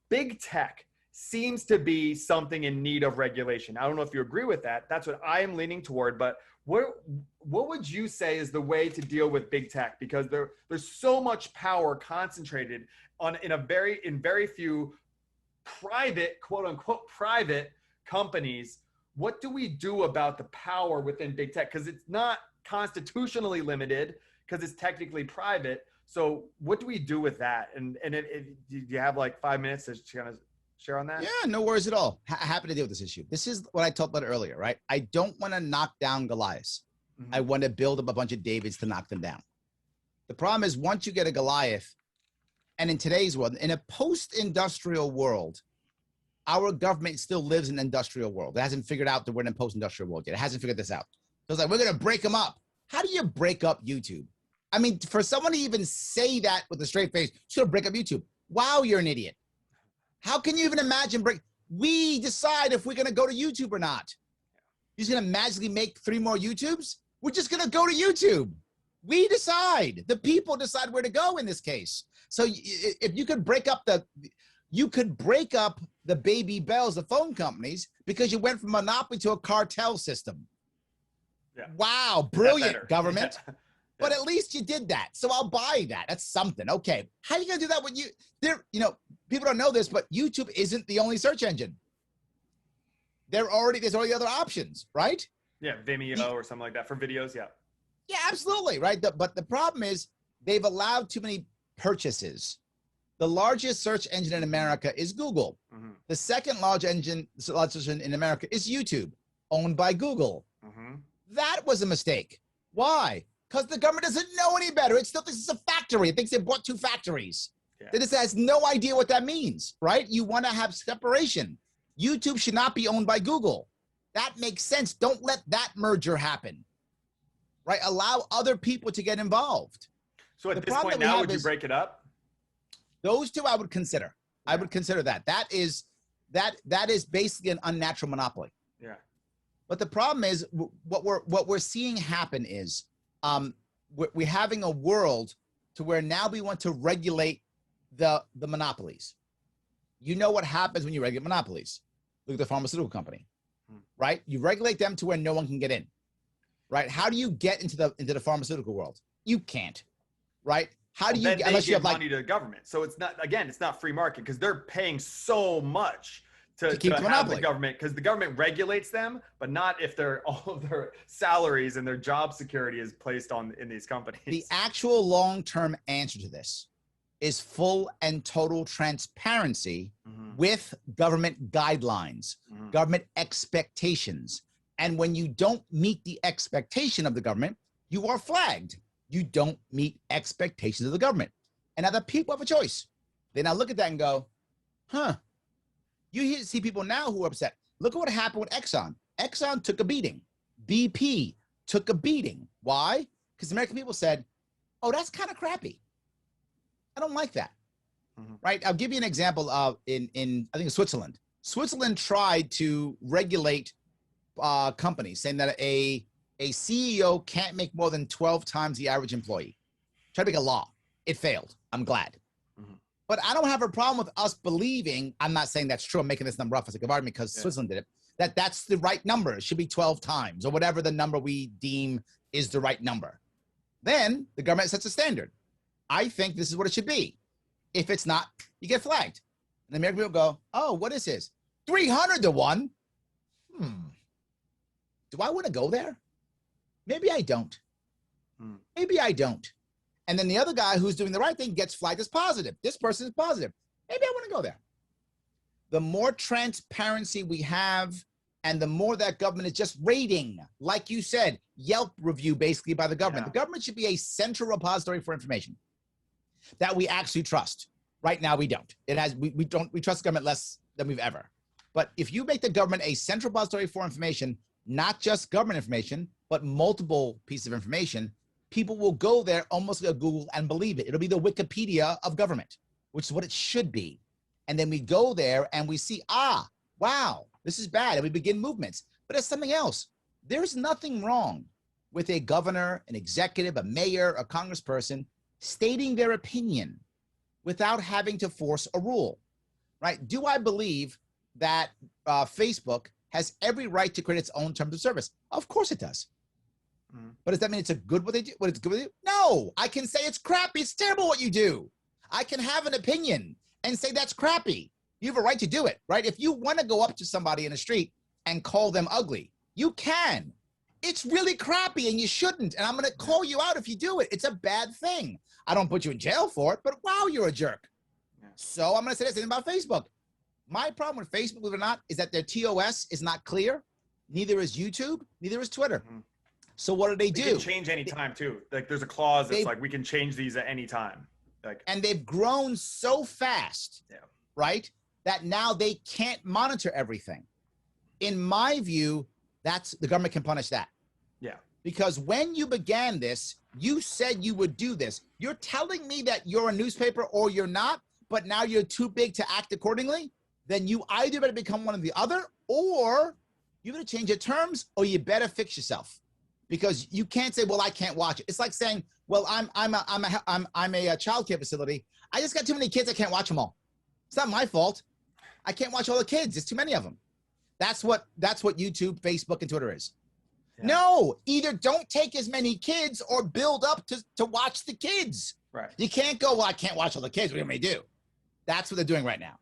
big tech seems to be something in need of regulation. I don't know if you agree with that. That's what I am leaning toward. But what would you say is the way to deal with big tech? Because there's so much power concentrated in very few private, quote unquote, private companies. What do we do about the power within big tech? Because it's not constitutionally limited because it's technically private. So what do we do with that? And do you have like 5 minutes to kind of share on that? Yeah, no worries at all. Happy to deal with this issue. This is what I talked about earlier, right? I don't want to knock down Goliaths. Mm-hmm. I want to build up a bunch of Davids to knock them down. The problem is once you get a Goliath, and in today's world, in a post-industrial world, our government still lives in an industrial world. It hasn't figured out that we're in a post-industrial world yet. It hasn't figured this out. So it's like, we're going to break them up. How do you break up YouTube? I mean, for someone to even say that with a straight face, you're going to break up YouTube. Wow, you're an idiot. How can you even imagine we decide if we're going to go to YouTube or not? You're just going to magically make 3 more YouTubes? We're just going to go to YouTube. We decide. The people decide where to go in this case. So if you could break up the baby bells, the phone companies, because you went from monopoly to a cartel system. Yeah. Wow, brilliant, government. Yeah. But at least you did that. So I'll buy that. That's something. Okay. How are you going to do that when people don't know this, but YouTube isn't the only search engine. There's already other options, right? Yeah, Vimeo or something like that for videos. Yeah. Yeah, absolutely. Right. But the problem is they've allowed too many purchases. The largest search engine in America is Google. Mm-hmm. The second largest engine in America is YouTube, owned by Google. Mm-hmm. That was a mistake. Why? Because the government doesn't know any better. It still thinks it's a factory. It thinks they bought 2 factories. Yeah. It just has no idea what that means, right? You want to have separation. YouTube should not be owned by Google. That makes sense. Don't let that merger happen, right? Allow other people to get involved. So at this point now, would you break it up? Those 2 I would consider. Yeah. I would consider that. That is basically an unnatural monopoly. Yeah. But the problem is what we're seeing happen is we're having a world to where now we want to regulate the monopolies. You know what happens when you regulate monopolies? Look at the pharmaceutical company, right? You regulate them to where no one can get in, right? How do you get into the pharmaceutical world? You can't, right? How do you get, unless you have money to the government? So it's not free market because they're paying so much to keep have the government, because the government regulates them, but not if all of their salaries and their job security is placed in these companies. The actual long-term answer to this is full and total transparency with government guidelines, government expectations. And when you don't meet the expectation of the government, you are flagged. You don't meet expectations of the government. And now the people have a choice. They now look at that and go, huh. You see people now who are upset. Look at what happened with Exxon. Exxon took a beating. BP took a beating. Why? Because American people said, oh, that's kind of crappy. I don't like that. Right? I'll give you an example of in I think Switzerland. Switzerland tried to regulate companies, saying that a CEO can't make more than 12 times the average employee. Tried to make a law. It failed. I'm glad. But I don't have a problem with us believing, I'm not saying that's true, I'm making this number up as a government because Switzerland did it, that's the right number. It should be 12 times or whatever the number we deem is the right number. Then the government sets a standard. I think this is what it should be. If it's not, you get flagged. And the American people go, oh, what is this? 300 to 1? Do I want to go there? Maybe I don't. Maybe I don't. And then the other guy who's doing the right thing gets flagged as positive. This person is positive. Maybe I want to go there. The more transparency we have and the more that government is just rating, like you said, Yelp review basically by the government. Yeah. The government should be a central repository for information that we actually trust. Right now we don't. We trust the government less than we've ever. But if you make the government a central repository for information, not just government information, but multiple pieces of information, people will go there almost like a Google and believe it. It'll be the Wikipedia of government, which is what it should be. And then we go there and we see, wow, this is bad. And we begin movements. But it's something else. There's nothing wrong with a governor, an executive, a mayor, a congressperson stating their opinion without having to force a rule. right? Do I believe that Facebook has every right to create its own terms of service? Of course it does. But does that mean it's a good what they do? What it's good what they do? No, I can say it's crappy. It's terrible what you do. I can have an opinion and say that's crappy. You have a right to do it, right? If you want to go up to somebody in the street and call them ugly, you can. It's really crappy and you shouldn't. And I'm going to call you out if you do it. It's a bad thing. I don't put you in jail for it, but wow, you're a jerk. Yeah. So I'm going to say the same about Facebook. My problem with Facebook, believe it or not, is that their TOS is not clear. Neither is YouTube. Neither is Twitter. So what do? They can change any time too. Like there's a clause that's like we can change these at any time. Like, and they've grown so fast, right, that now they can't monitor everything. In my view, that's the government can punish that. Yeah. Because when you began this, you said you would do this. You're telling me that you're a newspaper or you're not, but now you're too big to act accordingly. Then you either better become one or the other, or you better change your terms, or you better fix yourself. Because you can't say, well, I can't watch it. It's like saying, well, I'm a child care facility. I just got too many kids. I can't watch them all. It's not my fault. I can't watch all the kids. There's too many of them. That's what YouTube, Facebook, and Twitter is. Yeah. No, either don't take as many kids or build up to watch the kids. Right. You can't go, well, I can't watch all the kids. What do you want me to do? That's what they're doing right now.